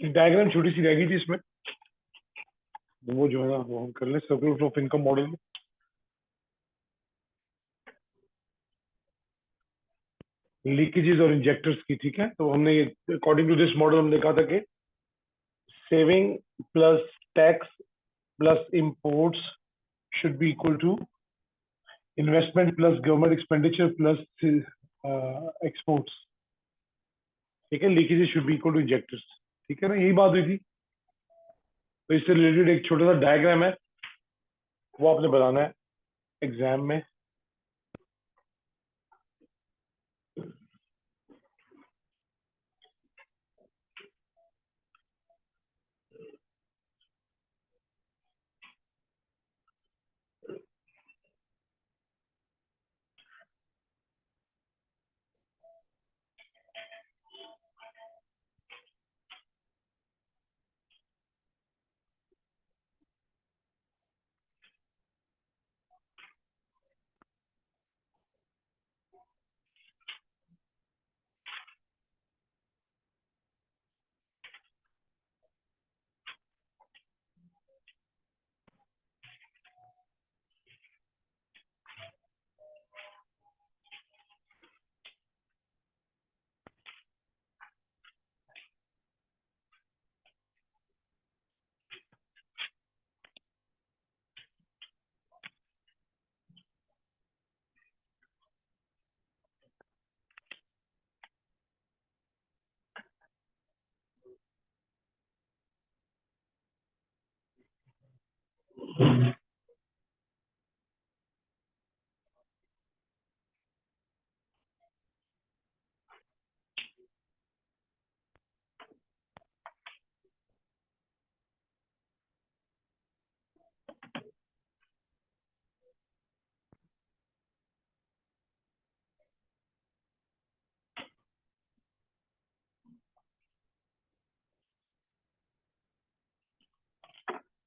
एक डायग्राम छोटी सी रह गई थी इसमें, वो जो है ना वो हम कर लें सर्कुलर ऑफ इनकम मॉडल में। लीकेजेस और इंजेक्टर्स की, ठीक है। तो हमने ये अकॉर्डिंग टू दिस मॉडल हमने कहा था कि saving plus tax plus imports should be equal to investment plus government expenditure plus exports, ठीक है। Leakages should be equal to injectors, ठीक है ना, यही बात हुई थी। तो इससे रिलेटेड एक छोटा सा डायग्राम है, वो आपने बनाना है एग्जाम में।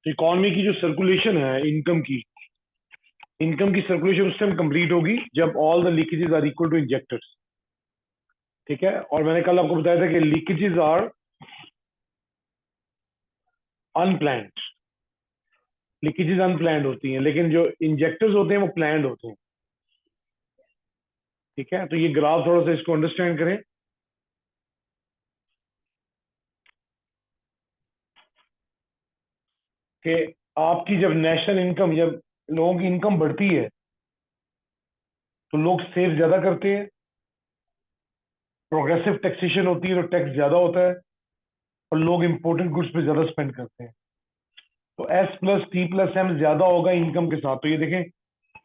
इकोनॉमी की जो सर्कुलेशन है इनकम की सर्कुलेशन उस टाइम कंप्लीट होगी जब all the leakages are equal to injectors, ठीक है। और मैंने कल आपको बताया था कि leakages are unplanned, leakages unplanned होती हैं, लेकिन जो इंजेक्टर्स होते हैं वो प्लैंड होते हैं, ठीक है। तो ये ग्राफ थोड़ा सा इसको अंडरस्टैंड करें कि आपकी जब नेशनल इनकम, जब लोगों की इनकम बढ़ती है तो लोग सेव ज्यादा करते हैं, प्रोग्रेसिव टैक्सेशन होती है तो टैक्स ज्यादा होता है, और लोग इंपोर्टेड गुड्स पे ज्यादा स्पेंड करते हैं। तो S plus T plus M ज्यादा होगा इनकम के साथ। तो ये देखें,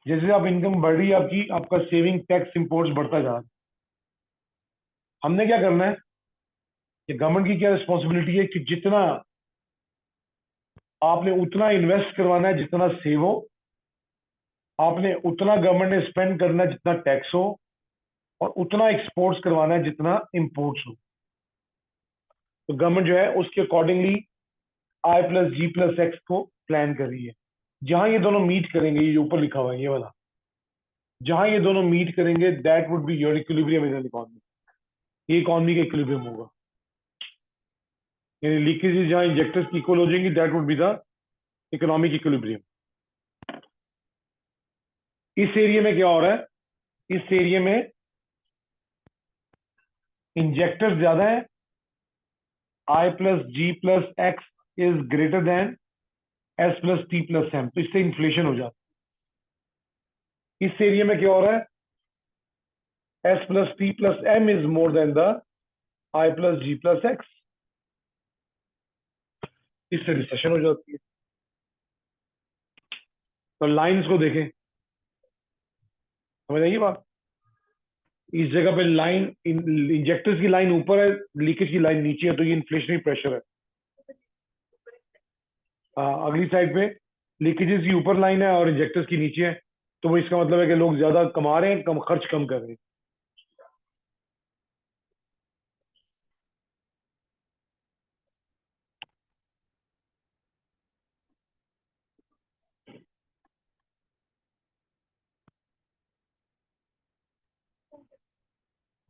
जैसे आप इनकम बढ़ रही है आपकी, आपका सेविंग टैक्स इंपोर्ट्स बढ़ता जा रहा है। हमने क्या करना है, कि गवर्नमेंट की क्या रिस्पॉन्सिबिलिटी है कि जितना आपने उतना इन्वेस्ट करवाना है जितना सेव हो, आपने उतना गवर्नमेंट ने स्पेंड करना है जितना टैक्स हो, और उतना एक्सपोर्ट्स करवाना है जितना इंपोर्ट्स हो। तो गवर्नमेंट जो है उसके accordingly I plus G plus X को प्लान कर रही है। जहां ये दोनों मीट करेंगे, ये ऊपर लिखा हुआ है ये वाला, जहां ये दोनों मीट करेंगे that would be your equilibrium in an economy, ये इकोनॉमी का इक्विलिब्रियम होगा। यानी लीकेजेस जहां इंजेक्टर्स की इक्वल हो जाएंगी that would be the economic equilibrium. इस एरिया में क्या हो रहा है, इस एरिया में इंजेक्टर्स ज्यादा है, I plus G plus X is greater than S plus T plus M, तो इससे इन्फ्लेशन हो जाता है। इस एरिया में क्या हो रहा है, S plus T plus M is more than the I plus G plus X, इससे रिसेशन हो जाती है। तो लाइंस को देखें, समझ आइए बात। इस जगह पे लाइन, इंजेक्टर्स की लाइन ऊपर है, लीकेज की लाइन नीचे है, तो ये इन्फ्लेशनरी प्रेशर है। अगली साइड पे लीकेजेस की ऊपर लाइन है और इंजेक्टर्स की नीचे है, तो वो इसका मतलब है कि लोग ज्यादा कमा रहे हैं, कम खर्च कम कर रहे हैं,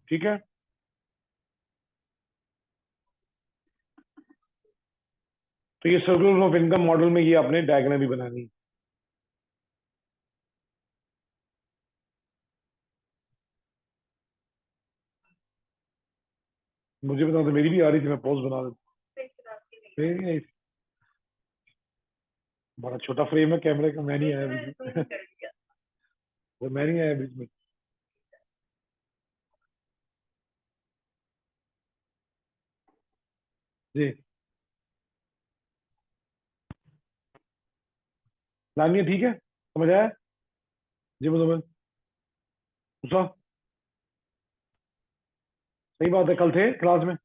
ठीक है। तो ये सर्कुलर ऑफ इनकम मॉडल में ये आपने डायग्राम भी बनानी है। मुझे बता दो, मेरी भी आ रही थी, मैं पॉज बना देता। बड़ा छोटा फ्रेम है कैमरे का, मैं नहीं आया बीच में। वो मैं नहीं आया बीच में। जी लानी है, ठीक है, समझ आया। जी मुझे पूछा, सही बात है, कल थे क्लास में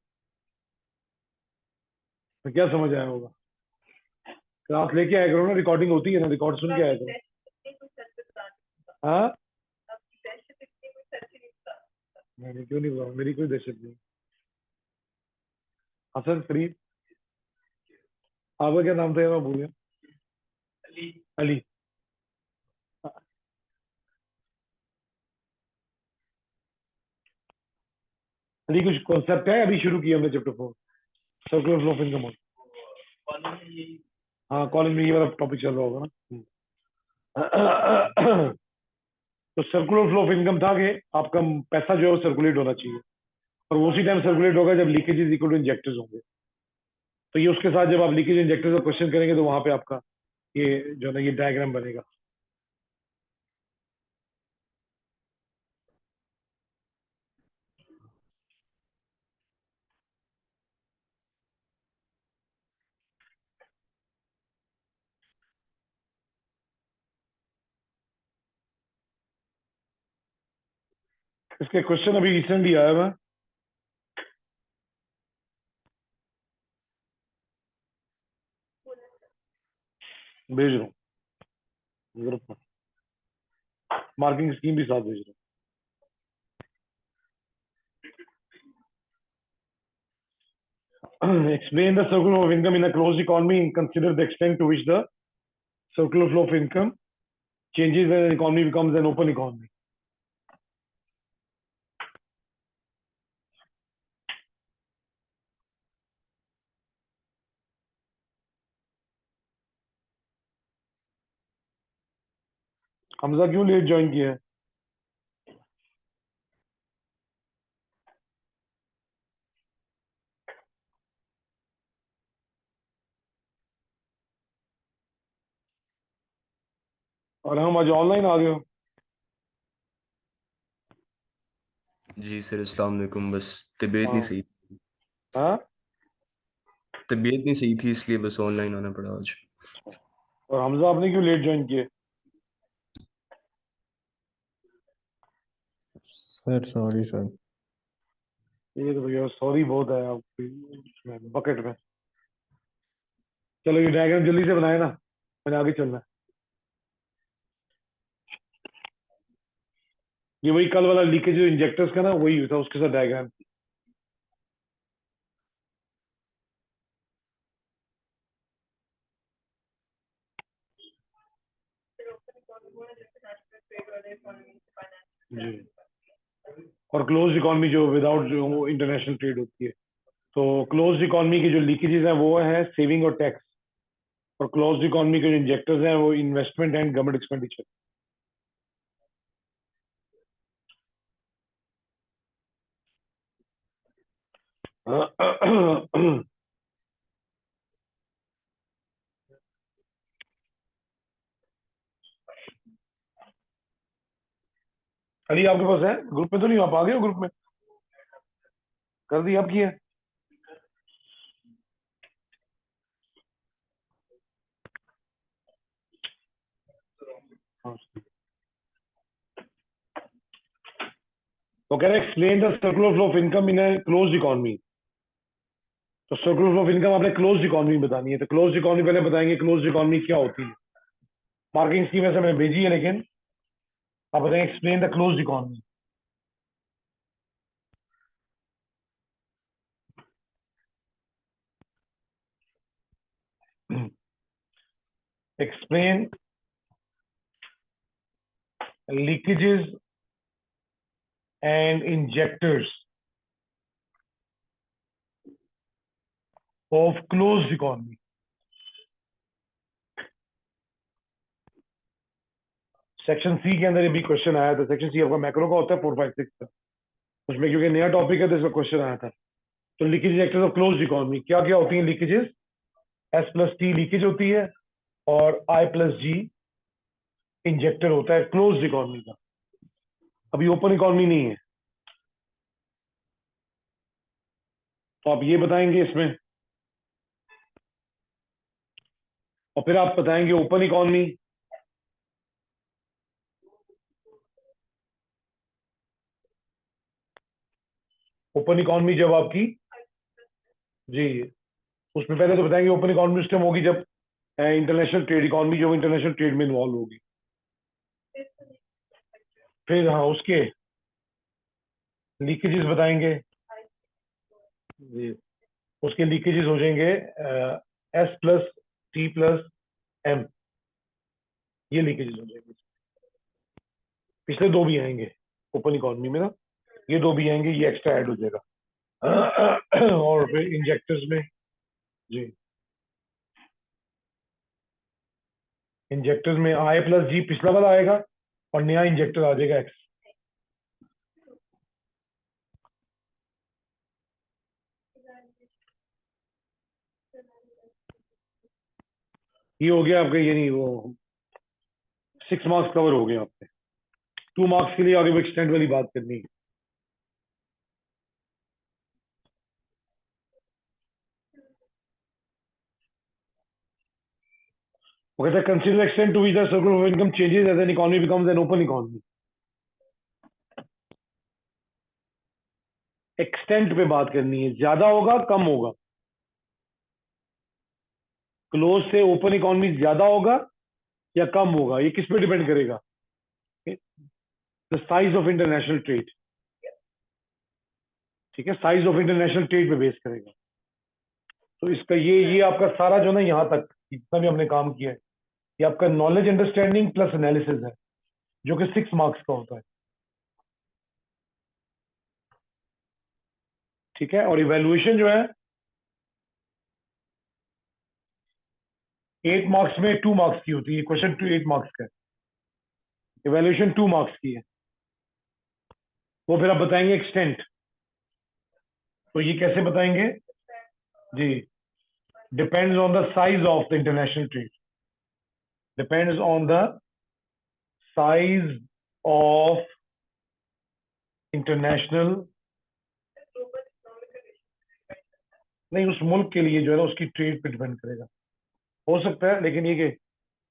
तो क्या समझ आया होगा। क्लास लेके आया करो ना, रिकॉर्डिंग होती है ना, रिकॉर्ड सुन के आया करो। हाँ नहीं, क्यों नहीं बताऊँ, मेरी कोई दहशत नहीं। हसन फरीद, आपका क्या नाम था, मैं भूल गया। अली। अली कुछ कॉन्सेप्ट है, अभी शुरू किया हमने chapter 4, circular flow of income. हाँ कॉलेज में ये वाला टॉपिक चल रहा होगा ना। तो सर्कुलर फ्लो ऑफ इनकम था कि आपका पैसा जो है वो सर्कुलेट होना चाहिए, और वो उसी टाइम सर्कुलेट होगा जब leakage is equal to injectors होंगे। तो ये उसके साथ जब आप लीकेज इंजेक्टर्स का क्वेश्चन करेंगे तो वहां पे आपका ये जो है ना ये डायग्राम बनेगा। इसके क्वेश्चन अभी रिसेंटली आया हुआ है, भेज रहा हूँ ग्रुप में, मार्किंग स्कीम भी साथ भेज रहा हूँ। Explain the circular of income in a closed economy, consider the extent to which the circular flow of income changes when economy becomes an open economy. Hamza क्यों लेट ज्वाइन किया है? और हम आज ऑनलाइन आ गए हो। जी सर, अस्सलाम वालेकुम। बस तबीयत नहीं हाँ सही। हाँ। तबीयत नहीं सही थी, इसलिए बस ऑनलाइन आना पड़ा आज। और हमजा आपने क्यों लेट ज्वाइन किया? Sir sorry sir. ये तो भैया सॉरी बहुत है आपकी बकेट में। चलो ये डायग्राम जल्दी से बनाए ना, मैंने आगे चलना है। ये वही कल वाला लीकेज जो इंजेक्टर्स का ना वही था, उसके साथ डायग्राम। जी। और क्लोज इकोनॉमी जो विदाउट जो इंटरनेशनल ट्रेड होती है, तो क्लोज इकोनॉमी की जो लीकेजेस हैं वो है सेविंग और टैक्स, और क्लोज इकोनॉमी के जो इंजेक्टर्स हैं वो investment and government expenditure. Ali आपके पास है ग्रुप में? तो नहीं, आप आ गए हो ग्रुप में? कर दी आपकी है? हाँ। तो कह रहे explain the circular flow of income in A close economy. तो सर्कुलर फ्लो ऑफ इनकम आपने क्लोज इकोनॉमी बतानी है, तो क्लोज इकोनॉमी पहले बताएंगे क्लोज इकोनॉमी क्या होती है। मार्किंग स्कीम वैसे मैंने भेजी है, लेकिन आप बताएं explain the close economy. explain leakages and injectors of closed economy। Section C के अंदर ये भी क्वेश्चन आया था। सेक्शन सी आपका मैक्रो का होता है 4, 5, 6 का। उसमें क्योंकि नया टॉपिक है तो इसका क्वेश्चन आया था। तो leakage injectors of closed economy क्या क्या होती हैं leakages? S plus T leakage होती है और आई प्लस जी इंजेक्टर होता है क्लोज्ड इकोनॉमी का। अभी ओपन इकोनॉमी नहीं है, तो आप ये बताएंगे इसमें, और फिर आप बताएंगे ओपन इकोनॉमी। ओपन इकोनॉमी जब आपकी, जी, उसमें पहले तो बताएंगे ओपन इकोनॉमी सिस्टम होगी जब इंटरनेशनल ट्रेड इकोनॉमी जो इंटरनेशनल ट्रेड में इन्वॉल्व होगी। फिर हाँ उसके लीकेजेस बताएंगे जी, उसके लीकेजेस हो जाएंगे S plus T plus M, ये लीकेजेस हो जाएंगे। पिछले दो भी आएंगे ओपन इकोनॉमी में ना, ये दो भी आएंगे, ये एक्स्ट्रा ऐड हो जाएगा। और फिर इंजेक्टर्स में, जी, इंजेक्टर्स में आई प्लस जी पिछला वाला आएगा और नया इंजेक्टर आ जाएगा एक्स। ये हो गया आपका, ये नहीं वो 6 मार्क्स कवर हो गए आपके। 2 मार्क्स के लिए आगे वो एक्सटेंड वाली बात करनी है। वो कहता है consider extend to which the circle of income changes as an economy becomes an open economy. Extent पे बात करनी है, ज्यादा होगा कम होगा, क्लोज से ओपन इकोनॉमी ज्यादा होगा या कम होगा, ये किस पे डिपेंड करेगा? The size of international trade, ठीक है, साइज ऑफ इंटरनेशनल ट्रेड पे बेस करेगा। तो इसका ये आपका सारा जो ना यहाँ तक जितना भी हमने काम किया है, ये आपका नॉलेज अंडरस्टैंडिंग प्लस एनालिसिस है, जो कि 6 मार्क्स का होता है, ठीक है। और इवेल्युएशन जो है 8 मार्क्स में 2 मार्क्स की होती है, क्वेश्चन 8 मार्क्स का है, इवेल्युएशन 2 मार्क्स की है। वो फिर आप बताएंगे एक्सटेंट, तो ये कैसे बताएंगे जी? Depends on the size of the international trade, depends on the size of international, नहीं उस मुल्क के लिए जो है ना उसकी ट्रेड पे डिपेंड करेगा, हो सकता है, लेकिन ये कि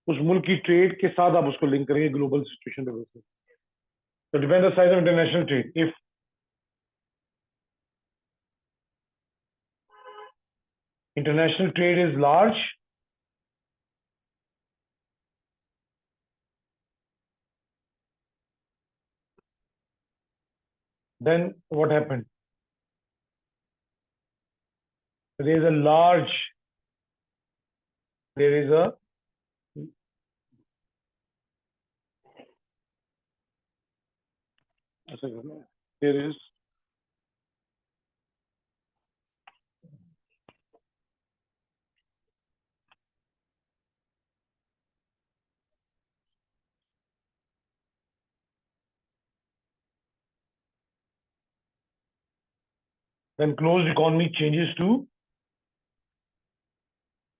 उस मुल्क की ट्रेड के साथ आप उसको लिंक करेंगे ग्लोबल सिचुएशन पे बेसिस। तो depend the size of international trade, if international trade is large, then what happened? There is a large, there is a, there is when closed economy changes to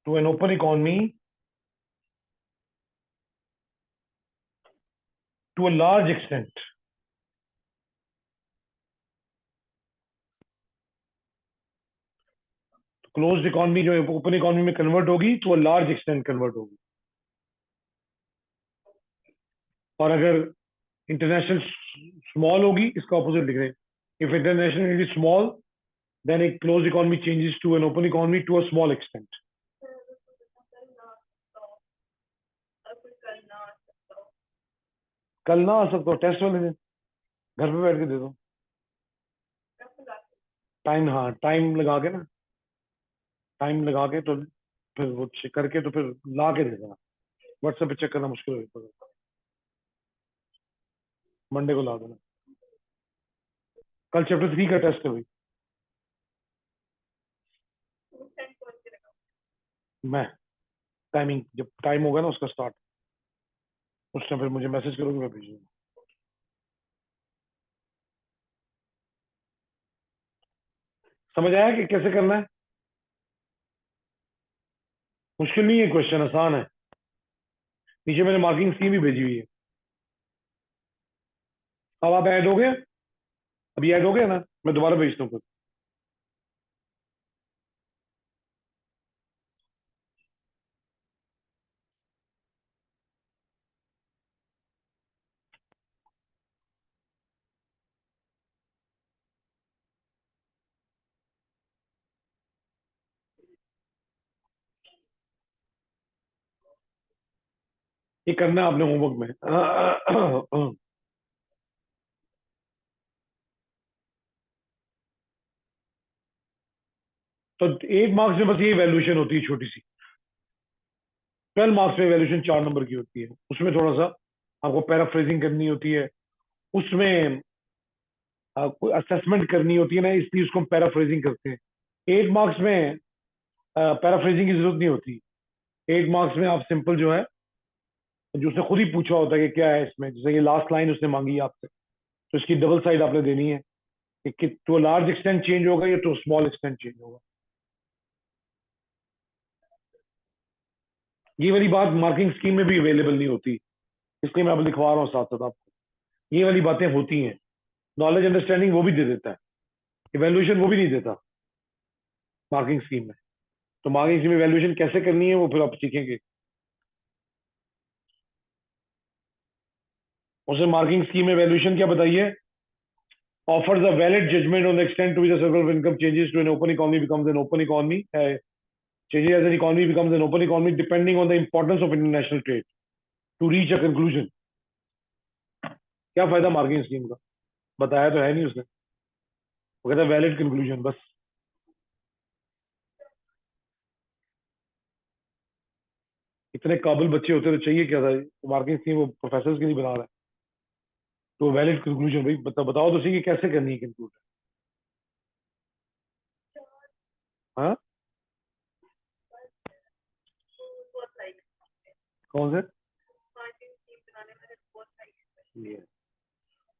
an open economy to a large extent. Closed economy जो है open economy में convert होगी तो large extent convert होगी, और अगर international small होगी इसका ऑपोजिट लिख रहे हैं। If international is small then a closed economy changes to an open economy to a small extent. कल ना आ सकता हो टेस्ट वाले दिन, घर पे बैठ के दे दो टाइम, हाँ टाइम लगा के ना, टाइम लगा के तो फिर वो चेक करके तो फिर ला के दे देना। व्हाट्सएप पे चेक करना मुश्किल हो जाता है, मंडे को ला देना। कल चैप्टर 3 का टेस्ट है भाई, मैं टाइमिंग जब टाइम होगा ना उसका स्टार्ट उस टाइम फिर मुझे मैसेज करोगे, मैं भेजूंगा। समझ आया कि कैसे करना है? मुश्किल नहीं है, क्वेश्चन आसान है। नीचे मैंने मार्किंग स्कीम भी भेजी हुई है। अब आप ऐड हो गए? अभी ऐड हो गया ना? मैं दोबारा भेजता हूँ फिर। ये करना है आपने होमवर्क में। तो 8 मार्क्स में बस ये वैल्यूएशन होती है छोटी सी। 12 मार्क्स में वैल्यूएशन 4 नंबर की होती है। उसमें थोड़ा सा आपको पैराफ्रेजिंग करनी होती है, उसमें आपको असेसमेंट करनी होती है ना, इसलिए उसको हम पैराफ्रेजिंग करते हैं। 8 मार्क्स में पैराफ्रेजिंग की जरूरत नहीं होती। 8 मार्क्स में आप सिंपल जो है, जो उसने खुद ही पूछा होता है कि क्या है इसमें, जैसे ये लास्ट लाइन उसने मांगी है आपसे, तो इसकी डबल साइड आपने देनी है कि टू लार्ज एक्सटेंट चेंज होगा या टू स्मॉल एक्सटेंट चेंज होगा। ये वाली बात मार्किंग स्कीम में भी अवेलेबल नहीं होती, इसलिए मैं अब लिखवा रहा हूँ साथ साथ आपको। ये वाली बातें होती हैं। नॉलेज अंडरस्टैंडिंग वो भी दे देता है, इवेल्युएशन वो भी नहीं देता मार्किंग स्कीम में। तो मार्किंग स्कीम में इवेल्युएशन कैसे करनी है वो फिर आप सीखेंगे। उसने मार्किंग स्कीम में इवेल्युएशन क्या बताइए? offers a valid judgment on the extent to which the circle of income changes to an open economy becomes an open economy, changes as an economy becomes an open economy depending on the importance of international trade to reach a conclusion। क्या फायदा marking scheme का? बताया तो है नहीं उसने। वो कहता है वैलिड कंक्लूजन बस। इतने काबिल बच्चे होते तो चाहिए क्या था? मार्किंग स्कीम वो प्रोफेसर की नहीं बना रहा है। तो वैलिड कंक्लूजन भाई बताओ तो सही कि कैसे करनी है कंक्लूजन। हाँ, कौन से? ये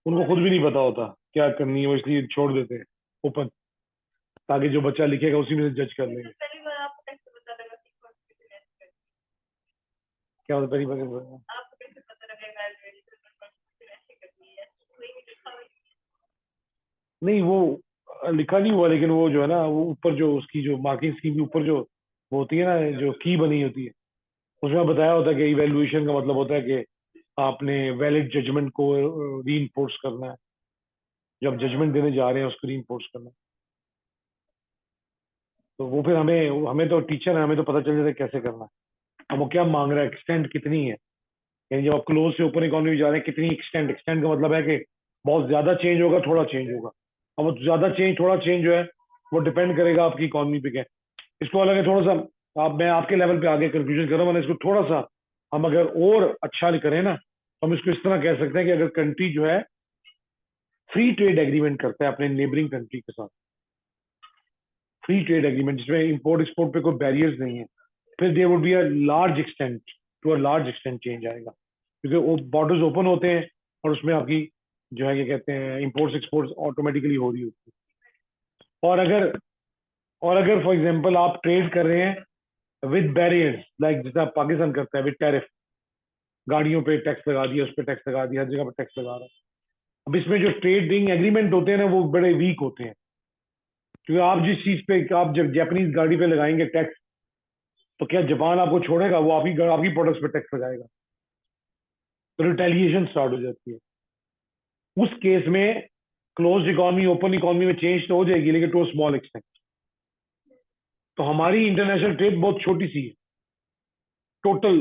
उनको खुद भी नहीं पता होता क्या करनी है, वो इसलिए छोड़ देते हैं ओपन, ताकि जो बच्चा लिखेगा उसी में से जज कर लेंगे। क्या होता है पहली बार? नहीं वो लिखा नहीं हुआ, लेकिन वो जो है ना, वो ऊपर जो उसकी जो मार्किंग स्कीम के ऊपर जो वो होती है ना, जो की बनी होती है, उसमें बताया होता है कि इवेल्युएशन का मतलब होता है कि आपने वैलिड जजमेंट को री करना है। जब जजमेंट देने जा रहे हैं उसको री करना है। तो वो फिर हमें हमें तो टीचर है, हमें तो पता चल जाता है कैसे करना है। अब वो क्या मांग रहा है, एक्सटेंट कितनी है। यानी जब आप क्लोज से ओपन इकोनॉमी जा रहे हैं, कितनी एक्सटेंट? एक्सटेंट का मतलब है कि बहुत ज्यादा चेंज होगा, थोड़ा चेंज होगा। अब वो ज्यादा चेंज थोड़ा चेंज जो है वो डिपेंड करेगा आपकी इकोनॉमी पे क्या है। इसको अलग है थोड़ा सा। आप मैं आपके लेवल पे आगे कंफ्यूजन कर रहा हूँ, मैंने इसको थोड़ा सा हम अगर और अच्छा करें ना, तो हम इसको इस तरह कह सकते हैं कि अगर कंट्री जो है फ्री ट्रेड एग्रीमेंट करता है अपने नेबरिंग कंट्री के साथ, फ्री ट्रेड एग्रीमेंट जिसमें इंपोर्ट एक्सपोर्ट पे कोई बैरियर्स नहीं है, फिर there would be a large extent, to a large extent change आएगा, क्योंकि वो बॉर्डर्स ओपन होते हैं और उसमें आपकी जो है क्या कहते हैं इंपोर्ट्स एक्सपोर्ट्स ऑटोमेटिकली हो रही होती है। और अगर फॉर एग्जांपल आप ट्रेड कर रहे हैं विद बैरियर्स, लाइक जैसा पाकिस्तान करता है विद टैरिफ, गाड़ियों पे टैक्स लगा दिया, उस पर टैक्स लगा दिया, हर जगह पे टैक्स लगा रहा है। अब इसमें जो ट्रेडिंग एग्रीमेंट होते हैं ना वो बड़े वीक होते हैं, क्योंकि आप जिस चीज पे आप जब जापानीज गाड़ी पे लगाएंगे टैक्स, तो क्या जापान आपको छोड़ेगा? वो आपकी प्रोडक्ट्स पे टैक्स लगाएगा, तो रिटेलिएशन स्टार्ट हो जाती है। उस केस में क्लोज इकोनॉमी ओपन इकोनॉमी में चेंज तो हो जाएगी, लेकिन टू स्मॉल एक्सटेंट। तो हमारी इंटरनेशनल ट्रेड बहुत छोटी सी है, टोटल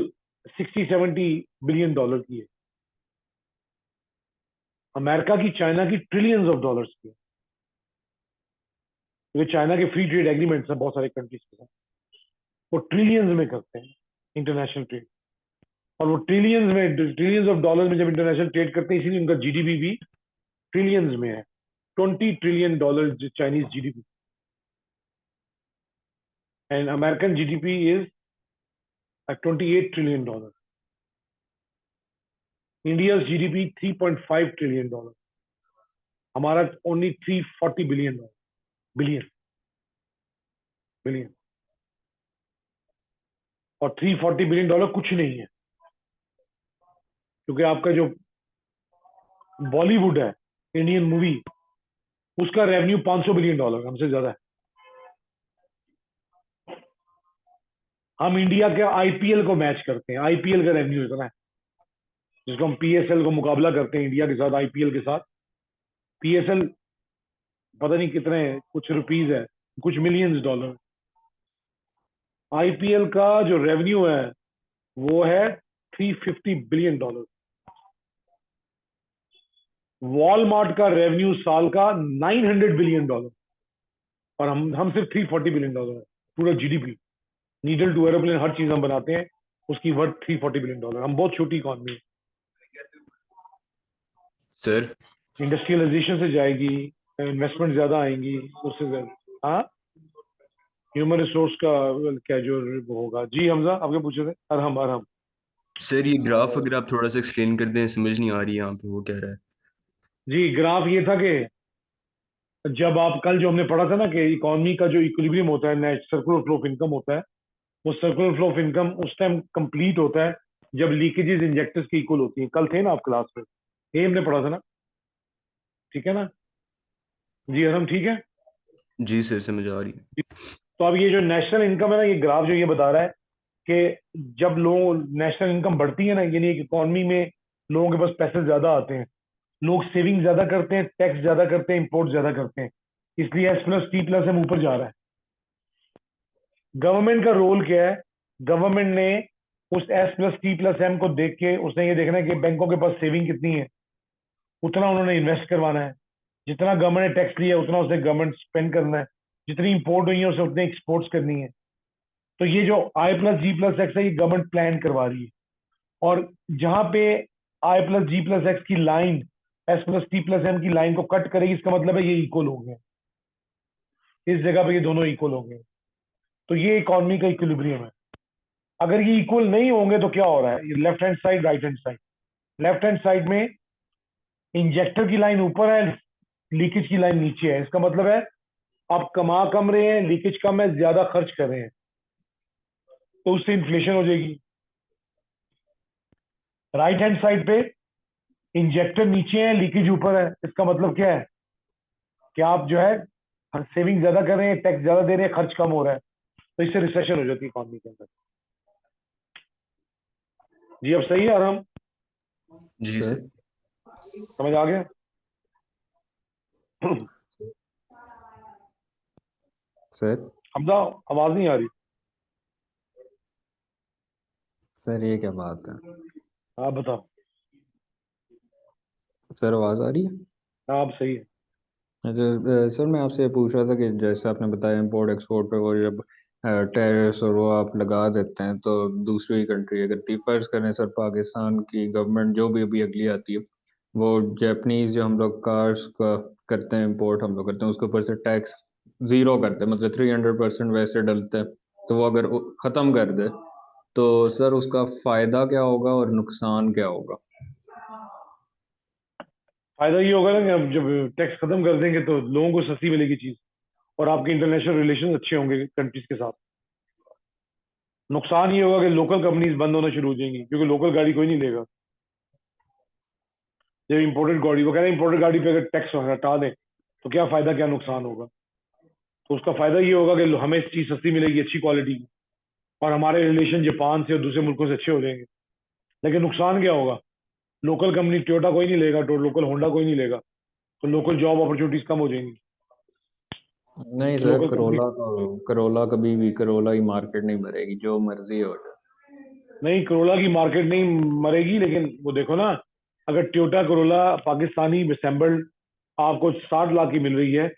60-70 बिलियन डॉलर की है। अमेरिका की, चाइना की ट्रिलियंस ऑफ डॉलर्स की है, क्योंकि चाइना के फ्री ट्रेड एग्रीमेंट्स हैं बहुत सारे कंट्रीज के साथ। वो ट्रिलियंस में करते हैं इंटरनेशनल ट्रेड, और वो ट्रिलियंस ऑफ डॉलर में जब इंटरनेशनल ट्रेड करते हैं, इसीलिए उनका जीडीपी भी ट्रिलियंस में है। $20 trillion Chinese GDP, and American GDP is $28 trillion. India GDP $3.5 trillion, हमारा ओनली $340 बिलियन बिलियन, और $340 बिलियन कुछ नहीं है, क्योंकि आपका जो बॉलीवुड है, इंडियन मूवी, उसका रेवेन्यू $500 बिलियन, हमसे ज्यादा है। हम इंडिया के आईपीएल को मैच करते हैं, आईपीएल का रेवेन्यू इतना है, जिसको हम पीएसएल को मुकाबला करते हैं इंडिया के साथ, आईपीएल के साथ। पीएसएल पता नहीं कितने कुछ रुपीस है, कुछ मिलियंस डॉलर। आईपीएल का जो रेवेन्यू है वो है $350 बिलियन। वॉलमार्ट का रेवेन्यू साल का $900 बिलियन, और हम सिर्फ $340 बिलियन है। पूरा जीडीपी, नीडल टू एरोप्लेन, हर चीज हम बनाते हैं, उसकी वर्थ $340 बिलियन। हम बहुत छोटी इकॉनमी है। सर इंडस्ट्रियलाइजेशन से जाएगी, इन्वेस्टमेंट ज्यादा आएंगी, उससे ज्यादा। हाँ, ह्यूमन रिसोर्स का क्या जो वो होगा। जी हमजा, आपके पूछे थे। अरहम अरहम। सर ये ग्राफ अगर आप थोड़ा सा एक्सप्लेन कर दें, समझ नहीं आ रही यहाँ पे वो कह रहा है। जी, ग्राफ ये था कि जब आप कल जो हमने पढ़ा था ना कि इकोनॉमी का जो इक्विलिब्रियम होता है, net circular flow of income होता है, वो सर्कुलर फ्लो ऑफ इनकम उस टाइम कंप्लीट होता है जब लीकेजेस इंजेक्टर्स की इक्वल होती है। कल थे ना आप क्लास में, ये हमने पढ़ा था ना, ठीक है ना। जी अरहम, ठीक है। जी सर, समझ आ रही है। तो अब ये जो नेशनल इनकम है ना, ये ग्राफ जो ये बता रहा है कि जब लोग नेशनल इनकम बढ़ती है ना, यानी एक इकोनॉमी में लोगों के पास पैसे ज्यादा आते हैं, लोग सेविंग ज्यादा करते हैं, टैक्स ज्यादा करते हैं, इंपोर्ट ज्यादा करते हैं, इसलिए S plus T plus M ऊपर जा रहा है। गवर्नमेंट का रोल क्या है? गवर्नमेंट ने उस S plus T plus M को देख के उसने ये देखना है कि बैंकों के पास सेविंग कितनी है, उतना उन्होंने इन्वेस्ट करवाना है। जितना गवर्नमेंट ने टैक्स लिया उतना उसे गवर्नमेंट स्पेंड करना है, जितनी इंपोर्ट हुई है उसे उतनी एक्सपोर्ट्स करनी है। तो ये जो आई प्लस जी प्लस एक्स है, ये गवर्नमेंट प्लान करवा रही है। और जहां पे I plus G plus X की line S plus T plus M की लाइन को कट करेगी, इसका मतलब है ये इक्वल हो गए, इस जगह पे ये दोनों इक्वल हो गए। तो ये इकोनॉमी का इक्विलिब्रियम है। अगर ये इक्वल नहीं होंगे तो क्या हो रहा है? Left hand side, right hand side. Left hand side में इंजेक्टर की लाइन ऊपर है, लीकेज की लाइन नीचे है। इसका मतलब है आप कमा कम रहे हैं, लीकेज कम है, ज्यादा खर्च कर रहे हैं, तो उससे इन्फ्लेशन हो जाएगी। राइट हैंड साइड पे इंजेक्टर नीचे है, लीकेज ऊपर है। इसका मतलब क्या है कि आप जो है सेविंग ज्यादा कर रहे हैं, टैक्स ज्यादा दे रहे हैं, खर्च कम हो रहा है, तो इससे रिसेशन हो जाती है इकोनॉमी के अंदर। जी अब सही है आराम, जी सर सर। समझ आ गया? सर हमजा, आवाज नहीं आ रही। सर ये क्या बात है? आप बताओ। सर आवाज़ आ रही है? आप सही है। अच्छा, सर मैं आपसे पूछ रहा था कि जैसे आपने बताया इंपोर्ट एक्सपोर्ट पे वो जब टैरिफ्स और वो आप लगा देते हैं तो दूसरी कंट्री अगर फर्ज करें सर, पाकिस्तान की गवर्नमेंट जो भी अभी अगली आती है वो जापानीज जो हम लोग कार्स का करते हैं इंपोर्ट हम लोग करते हैं उसके ऊपर से टैक्स ज़ीरो करते हैं, मतलब 300% वैसे डलते हैं। तो वो अगर ख़त्म कर दे तो सर उसका फ़ायदा क्या होगा और नुकसान क्या होगा? फायदा ये होगा ना कि अब जब टैक्स खत्म कर देंगे तो लोगों को सस्ती मिलेगी चीज, और आपके इंटरनेशनल रिलेशन अच्छे होंगे कंट्रीज के साथ। नुकसान ये होगा कि लोकल कंपनीज बंद होना शुरू हो जाएंगी, क्योंकि लोकल गाड़ी कोई नहीं लेगा। जब इंपोर्टेड गाड़ी, वो कह रहे हैं इंपोर्टेड गाड़ी पे अगर टैक्स हटा दें तो क्या फायदा, क्या नुकसान होगा? तो उसका फायदा ये होगा कि हमें चीज सस्ती मिलेगी, अच्छी क्वालिटी की, और हमारे रिलेशन जापान से और दूसरे मुल्कों से अच्छे हो जाएंगे। लेकिन नुकसान क्या होगा? लोकल कंपनी टोयोटा कोई नहीं लेगा, तो लोकल होंडा कोई नहीं लेगा, तो लोकल जॉब अपॉर्चुनिटीज कम हो जाएंगी। नहीं सर, लोकल कंपनी करोला कभी भी करोला ही मार्केट नहीं भरेगी, जो मर्जी हो जाए। नहीं, करोला की मार्केट नहीं मरेगी, लेकिन वो देखो ना, अगर टोयोटा करोला पाकिस्तानी असेंबल्ड आपको 60 लाख की मिल रही है,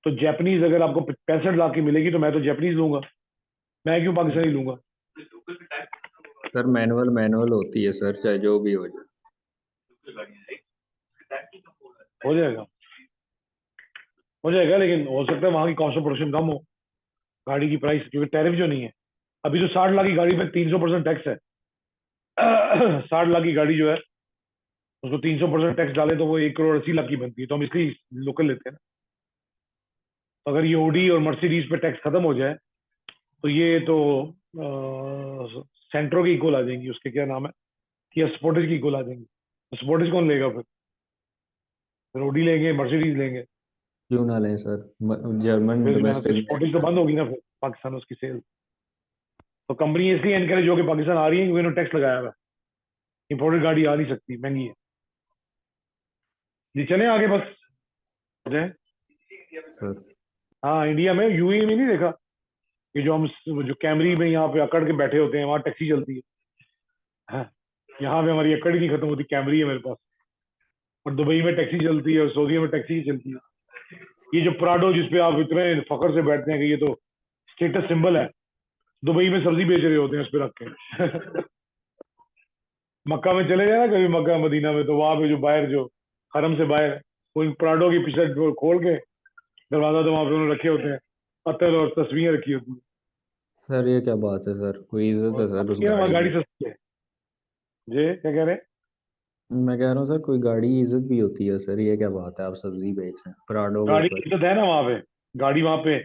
तो जापानीज अगर आपको 65 लाख की मिलेगी, तो मैं तो जापानीज लूंगा, मैं क्यों पाकिस्तानी लूंगा? सर मैनुअल मैनुअल होती है सर, चाहे जो भी हो जाए। हो जाएगा, हो जाएगा, लेकिन हो सकता है वहां की कॉस्ट ऑफ प्रोडक्शन कम हो, गाड़ी की प्राइस, क्योंकि टैरिफ जो नहीं है। अभी तो 60 लाख की गाड़ी पे 300% टैक्स है। 60 लाख की गाड़ी जो है उसको 300% टैक्स डाले तो वो 1 करोड़ 80 लाख की बनती है, तो हम इसलिए लोकल लेते हैं ना। तो अगर ये ओडी और मर्सिडीज पे टैक्स खत्म हो जाए तो ये तो सेंट्रो की इक्वल आ जाएंगी, उसके क्या नाम है, या स्पोर्टेज की इक्वल आ जाएंगी। तो स्पोर्टेज कौन लेगा फिर ओडी लेंगे, मर्सिडीज लेंगे। क्यों ना लें सर, जर्मन फिर जो है ना, तो डोमेस्टिक में स्पोर्टेज तो बंद होगी ना फिर पाकिस्तान में उसकी सेल। तो कंपनी इसलिए एनकरेज होकर पाकिस्तान आ रही है क्योंकि उन्होंने टैक्स लगाया हुआ है। इंपोर्टेड गाड़ी आ नहीं सकती, महंगी है। जी चले आगे बस जय। सर। हाँ, इंडिया में यूएई में नहीं देखा, ये जो हम जो कैमरी में यहाँ पे अकड़ के बैठे होते हैं, वहाँ टैक्सी चलती है। हाँ, यहाँ पे हमारी अकड़ ही नहीं खत्म होती, कैमरी है मेरे पास। और दुबई में टैक्सी चलती है और सऊदी में टैक्सी ही चलती है। ये जो प्राडो जिसपे आप इतने फखर से बैठते हैं कि ये तो स्टेटस सिंबल है, दुबई में सब्जी बेच रहे होते हैं उस पर रख के। मक्का में चले जाए ना कभी, मक्का मदीना में, तो वहां पे जो बाहर जो हरम से बाहर वो इन प्राडो की पीछे डोर खोल के दरवाजा, तो वहां पे उन्होंने रखे होते हैं अतर और तस्वीरें रखी होती हैं। सर ये क्या बात है सर, कोई इज्जत है सर उस ये ना वहाँ गाड़ी गाड़ी की? सस्ती है। जी क्या कह रहे हैं? मैं कह रहा हूँ सर, कोई गाड़ी की इज्जत भी होती है सर, ये क्या बात है, आप सब्जी बेच रहे हैं पराठों के गाड़ी की ऊपर। इज्जत है ना वहाँ पे। गाड़ी वहाँ पे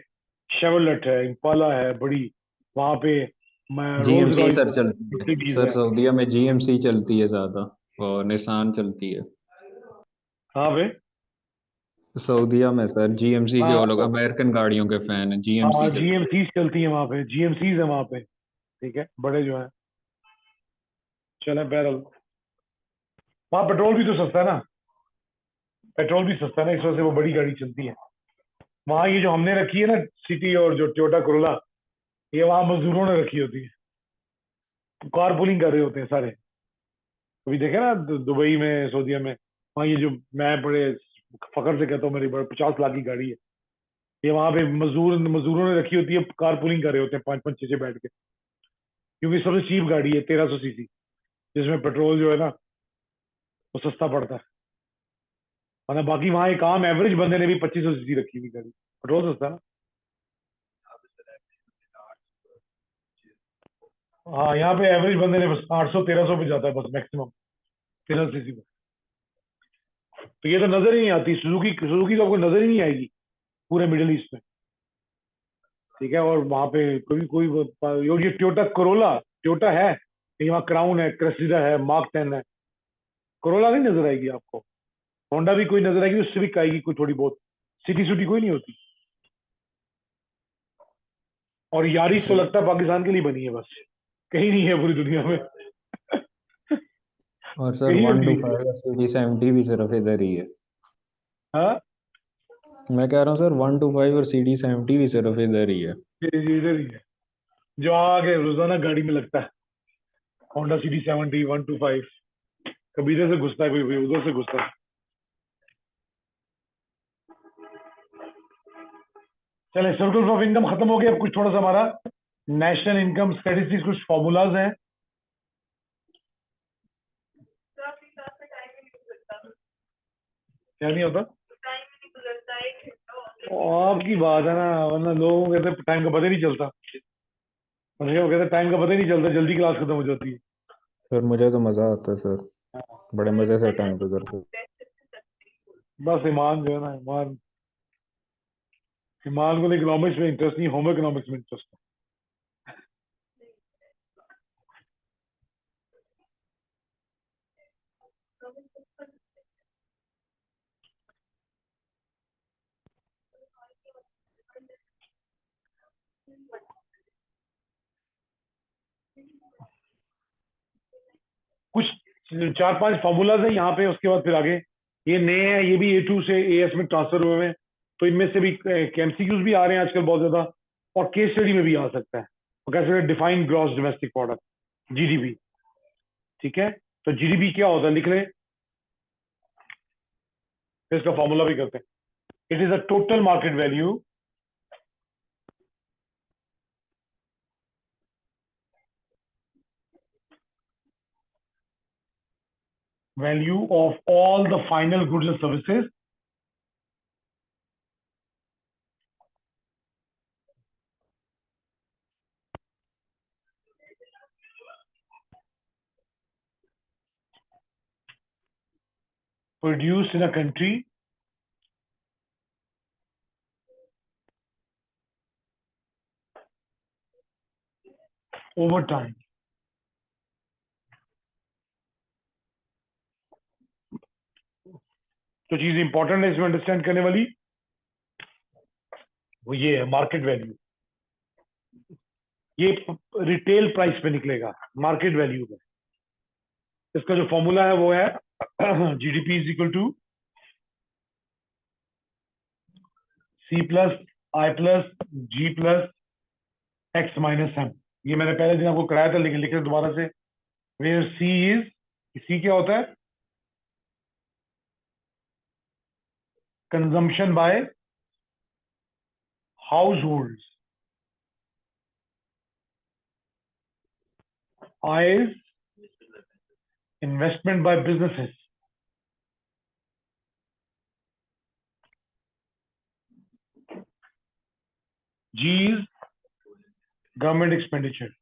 शेवरलेट है, इम्पाला है बड़ी, वहाँ पे रोल्स जीएमसी रॉयस सर है, चलती है मर्सिडीज सर, है। सऊदीया में जीएमसी चलती है ज्यादा, और निसान चलती है हाँ पे। सऊदीया में सर। जीएमसी के हाँ वो लोग अमेरिकन गाड़ियों के फैन है, हाँ, जीएमसी चलती जीएमसीज चलती है वहाँ पे, जीएमसीज है वहाँ पे। ठीक है, बड़े जो है। चले बहरल, वहाँ पेट्रोल भी तो सस्ता है ना, पेट्रोल भी सस्ता है ना, इस वजह से वो बड़ी गाड़ी चलती है। वहाँ ये जो हमने रखी है ना सिटी और जो टोयोटा कोरोला, ये वहाँ मजदूरों ने रखी होती है, कार पुलिंग कर रहे होते हैं सारे। कभी देखे ना दुबई में, सऊदीया में, वहाँ ये जो, मैं बड़े फखर से कहता हूँ मेरी बड़े 50 लाख की गाड़ी है, ये वहाँ पे मजदूरों ने रखी होती है, कार पुलिंग कर रहे होते हैं 5 5 6 6 बैठ के, क्योंकि सबसे चीप गाड़ी है 1300 सीसी, जिसमें पेट्रोल जो है ना वो सस्ता पड़ता है। वरना बाकी वहाँ एक आम एवरेज बंदे ने भी 2500 सीसी रखी हुई गाड़ी, पेट्रोल सस्ता है ना। हाँ, यहाँ पे एवरेज बंदे ने बस 800 1300 पे जाता है बस मैक्सिमम, 1300 सीसी में। तो ये तो नजर ही नहीं आती, सुजुकी सुजुकी तो आपको नजर ही नहीं आएगी पूरे मिडिल ईस्ट में। ठीक है, और वहाँ पे ये टोयोटा कोरोला, टोयोटा है, लेकिन वहाँ क्राउन है, क्रेसिडा है, मार्क 10 है, कोरोला नहीं नजर आएगी आपको। होंडा भी कोई नजर आएगी तो सिविक आएगी कोई थोड़ी बहुत, सिटी सिटी कोई नहीं होती। और यारिस तो सर। लगता है पाकिस्तान के लिए बनी है बस, कहीं नहीं है पूरी दुनिया में। और सर कहीं वन भी टू नहीं है। फाइव सीडी 70 भी सिर्फ इधर ही है। हाँ, मैं कह रहा हूँ सर 125 और सीडी 70 भी सिर्फ इधर ही है। ये इधर ही है जो आगे रोजाना गाड़ी में लगता है। होंडा सिटी 70 125, कभी इधर से घुसता है, कोई कोई उधर से घुसता है। चले, सर्कल्स ऑफ इनकम खत्म हो गया, अब कुछ थोड़ा सा हमारा नेशनल इनकम स्टैटिस्टिक्स, कुछ फॉर्मूलाज हैं। क्या नहीं होता, आपकी बात है ना, वरना लोगों को कहते टाइम का पता ही नहीं चलता, वरना वो कहते टाइम का पता ही नहीं चलता, जल्दी क्लास खत्म हो जाती है। सर मुझे तो मज़ा आता है सर, बड़े मज़े से टाइम गुजरते। बस ईमान जो है ना, ईमान, ईमान को इकोनॉमिक्स में इंटरेस्ट नहीं, होम इकोनॉमिक्स में इंटरेस्ट है। कुछ 4 5 फॉर्मूलाज है यहाँ पे, उसके बाद फिर आगे ये नए हैं, ये भी A2 से AS में ट्रांसफर हुए हैं, तो इनमें से भी एमसीक्यूज भी आ रहे हैं आजकल बहुत ज्यादा, और केस स्टडी में भी आ सकता है। वो कैसे define gross domestic product, GDP. ठीक है, तो जीडीपी क्या होता है लिख ले, फिर इसका फॉर्मूला भी करते हैं। It is a total market value of all the final goods and services produced in a country over time. तो चीज इंपॉर्टेंट है इसमें अंडरस्टैंड करने वाली, वो ये है मार्केट वैल्यू। ये रिटेल प्राइस पे निकलेगा, मार्केट वैल्यू पे। इसका जो फॉर्मूला है वो है GDP is equal to C plus I plus G plus X minus M. ये मैंने पहले दिन आपको कराया था, लेकिन लिख रहे दोबारा से। वेयर सी इज, सी क्या होता है? Consumption by household. I is investment by businesses. G is government expenditure.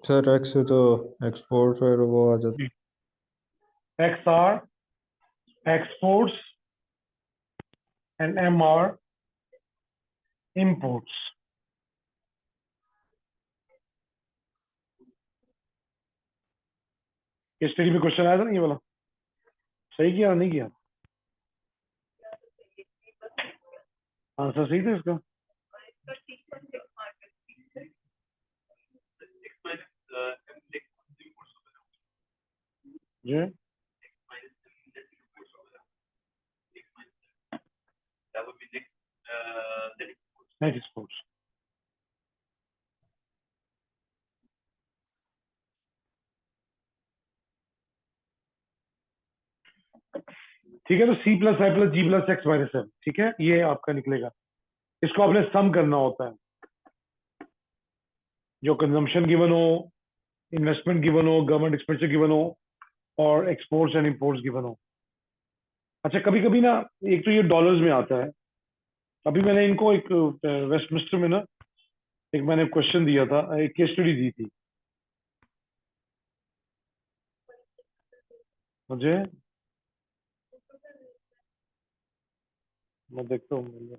Sir X से तो एक्सपोर्ट और वो आ जाता। X are exports and M are imports. इस स्टडी में क्वेश्चन आया था ना ये वाला, सही किया नहीं किया? आंसर सही था इसका। जी नेट एक्सपोर्ट्स। ठीक है, तो सी plus I plus G plus X minus M, ठीक है, ये आपका निकलेगा। इसको आपने सम करना होता है, जो कंजम्पशन गिवन हो, इन्वेस्टमेंट गिवन हो, गवर्नमेंट एक्सपेंडिचर गिवन हो, और एक्सपोर्ट्स एंड इंपोर्ट्स गिवन हो। अच्छा, कभी कभी ना, एक तो ये डॉलर्स में आता है। अभी मैंने इनको एक वेस्टमिंस्टर में ना, एक मैंने क्वेश्चन दिया था, एक केस स्टडी दी थी मुझे, मैं देखता हूँ,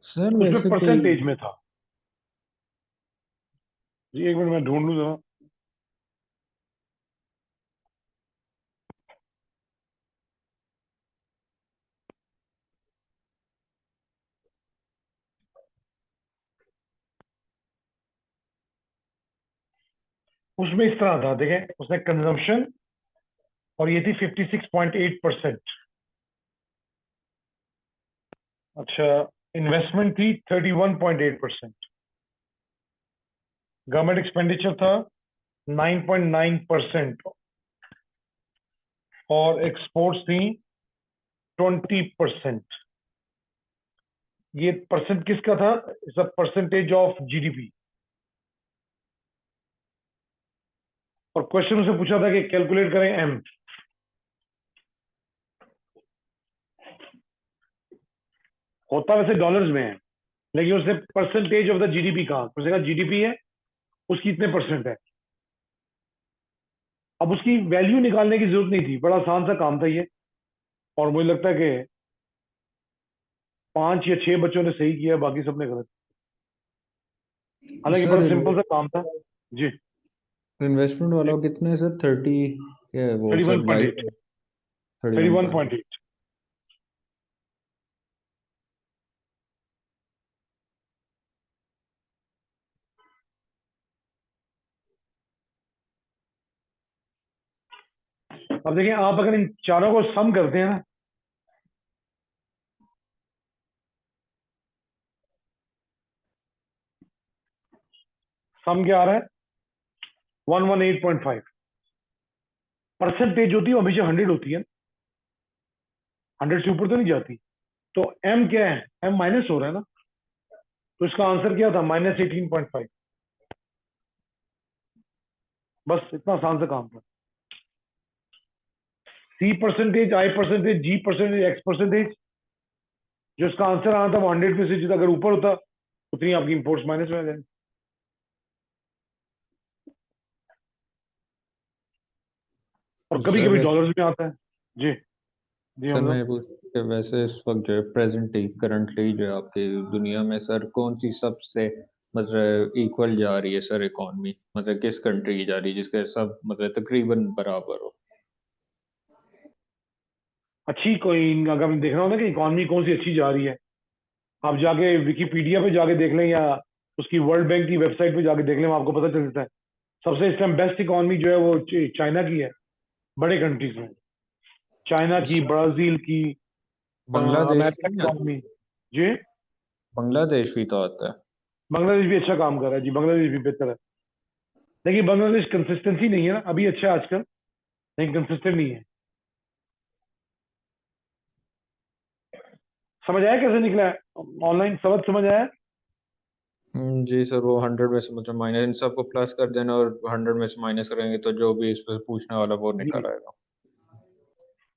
सर उसमें वैसे कोई परसेंटेज में था जी। एक मिनट मैं ढूंढ लूँ जरा। उसमें इस तरह था, देखें, उसने कंजम्पशन, और ये थी 56.8%। अच्छा, इन्वेस्टमेंट थी 31.8%। गवर्नमेंट एक्सपेंडिचर था 9.9%, और एक्सपोर्ट्स थी 20%। ये परसेंट किसका था? It's a percentage of GDP. और क्वेश्चन उसे पूछा था कि कैलकुलेट करें एम। होता वैसे डॉलर्स में है, लेकिन उसने परसेंटेज ऑफ द जीडीपी कहा। उसने कहा जीडीपी है, उसकी इतने परसेंट है। अब उसकी वैल्यू निकालने की जरूरत नहीं थी, बड़ा आसान सा काम था ये। और मुझे लगता है कि 5 या 6 बच्चों ने सही किया, बाकी सबने गलत। हालांकि सर बड़ा सिंपल सा काम था जी। इन्वेस्टमेंट वाला कितने सर 30 क्या है वो thirty sir one point 22 at 31.8। 31.8। अब देखिए, आप अगर इन चारों को सम करते हैं ना, सम क्या आ रहा है? 118.5। परसेंटेज होती है हमेशा 100 होती है, 100 से ऊपर तो नहीं जाती। तो एम क्या है? एम माइनस हो रहा है ना, तो इसका आंसर क्या था? -18.5। बस इतना आसान सा काम था। सी परसेंटेज, आई परसेंटेज, जी परसेंटेज, एक्स परसेंटेज, जो इसका आंसर आना था वो 100 में से जितना अगर ऊपर होता, उतनी आपकी इंपोर्ट्स माइनस में आ जाए। कभी सर कभी डॉलर्स में आता है। जी जी सर हमजा। मैं ये पूछ कि वैसे इस वक्त जो है प्रेजेंटली करंटली जो है आपकी दुनिया में सर कौन सी सबसे मतलब इक्वल जा रही है सर इकॉनमी, मतलब किस कंट्री की जा रही है जिसके सब मतलब तकरीबन बराबर हो? अच्छी कोई अगर हम देखना हो ना कि इकॉनमी कौन सी अच्छी जा रही है, आप जाके विकीपीडिया पे जाके देख लें या उसकी वर्ल्ड बैंक की वेबसाइट पे जाके देख लें, आपको पता चलता है। सबसे इस टाइम बेस्ट इकॉनमी जो है वो चाइना की है, बड़े कंट्रीज में। चाइना की, ब्राजील की, बांग्लादेश की अमेरिका की नहीं आती? इकॉनमी। जी बांग्लादेश भी तो आता है। बांग्लादेश भी अच्छा काम कर रहा है जी, बांग्लादेश भी बेहतर है। लेकिन बांग्लादेश कंसिस्टेंसी नहीं है ना, अभी अच्छा है आजकल, लेकिन कंसिस्टेंट नहीं है। समझ आया कैसे निकला है ऑनलाइन, समझ आया। जी सर, वो 100 में से मतलब माइनस इन सबको प्लस कर देना और 100 में से माइनस करेंगे तो जो भी इस पर पूछने वाला वो जी निकल आएगा।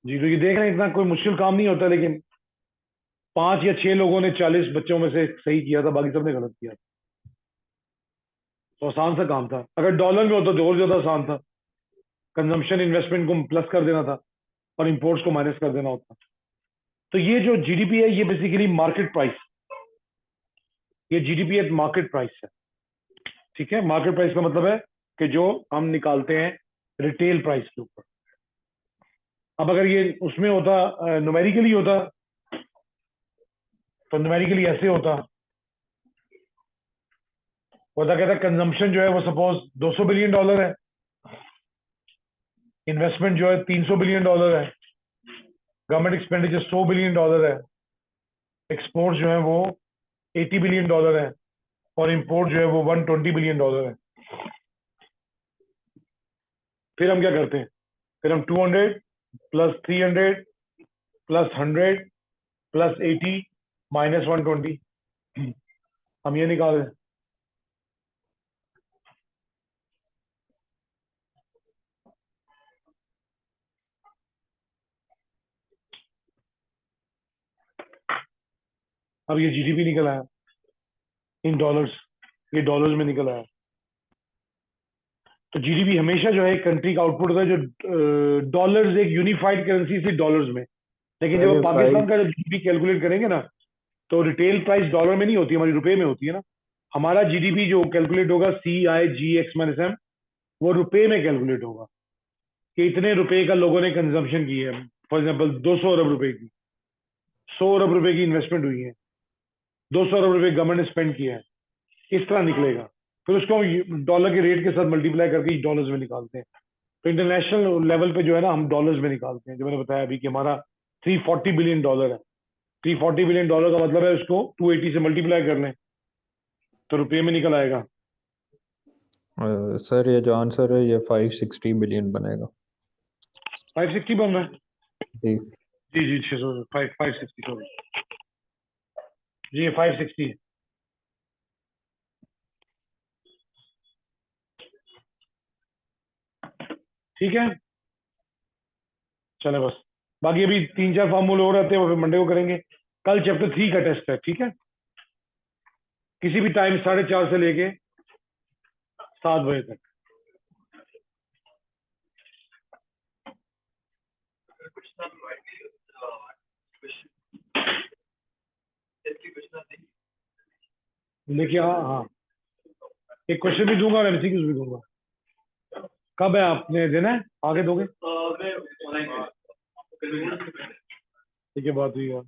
जी, तो ये देख रहे हैं इतना कोई मुश्किल काम नहीं होता, लेकिन 5 या 6 लोगों ने 40 बच्चों में से सही किया था, बाकी सबने गलत किया। तो आसान सा काम था, अगर डॉलर में होता तो और ज्यादा आसान था। कंजम्पशन इन्वेस्टमेंट को प्लस कर देना था और इंपोर्ट्स को माइनस कर देना होता। तो ये जो जीडीपी है ये बेसिकली मार्केट प्राइस, ये जीडीपी एट मार्केट प्राइस है। ठीक है, मार्केट प्राइस का मतलब है कि जो हम निकालते हैं रिटेल प्राइस के ऊपर। अब अगर ये उसमें होता, न्यूमेरिकली होता, तो न्यूमेरिकली ऐसे होता कहता कंजम्पशन जो है वो सपोज $200 बिलियन है, इन्वेस्टमेंट जो है $300 बिलियन है, गवर्नमेंट एक्सपेंडिचर $100 बिलियन है, एक्सपोर्ट जो है वो $80 बिलियन है, और इंपोर्ट जो है वो $120 बिलियन है। फिर हम क्या करते हैं, फिर हम 200 प्लस 300 प्लस 100 प्लस 80 माइनस 120, हम ये निकाल रहे हैं। अब ये जीडीपी निकल आया इन डॉलर्स, ये डॉलर्स में निकल आया। तो जीडीपी हमेशा जो है कंट्री का आउटपुट होता है, जो डॉलर्स एक यूनिफाइड करेंसी थी डॉलर्स में। लेकिन जब सर हम ये पाकिस्तान फाइव का जब जीडीपी कैलकुलेट करेंगे ना, तो रिटेल प्राइस डॉलर में नहीं होती, हमारी रुपए में होती है ना। हमारा जीडीपी जो कैलकुलेट होगा CIGX-M, वो रुपए में कैलकुलेट होगा कि इतने रुपए का लोगों ने कंजम्पशन की है। फॉर एग्जाम्पल 200 अरब रुपए की, 100 अरब रुपए की इन्वेस्टमेंट हुई है, 200 अरब रुपए गवर्नमेंट ने स्पेंड किया है, इस तरह निकलेगा। फिर उसको हम डॉलर के रेट के साथ मल्टीप्लाई करके डॉलर्स में निकालते हैं। तो इंटरनेशनल लेवल पे जो है ना, हम डॉलर्स में निकालते हैं। जो मैंने बताया अभी कि हमारा $340 बिलियन है। $340 बिलियन का मतलब है उसको 280 से मल्टीप्लाई कर लें तो रुपये में निकल आएगा। सर ये जो आंसर है ये 560 बिलियन बनेगा। 560 बन रहा है। जी। जी जी 600, 560, सॉरी जी, ये 560 है। ठीक है, चले बस। बाकी अभी 3-4 फॉर्मूले हो रहते हैं, वो फिर मंडे को करेंगे। कल चैप्टर 3 का टेस्ट है, ठीक है, किसी भी टाइम 4:30 से लेके 7 बजे तक। देखिए, हाँ हाँ, एक क्वेश्चन भी दूंगा और एमसीक्यूज भी दूंगा। कब है आपने देना है, आगे दोगे? ठीक है, बात हुई है।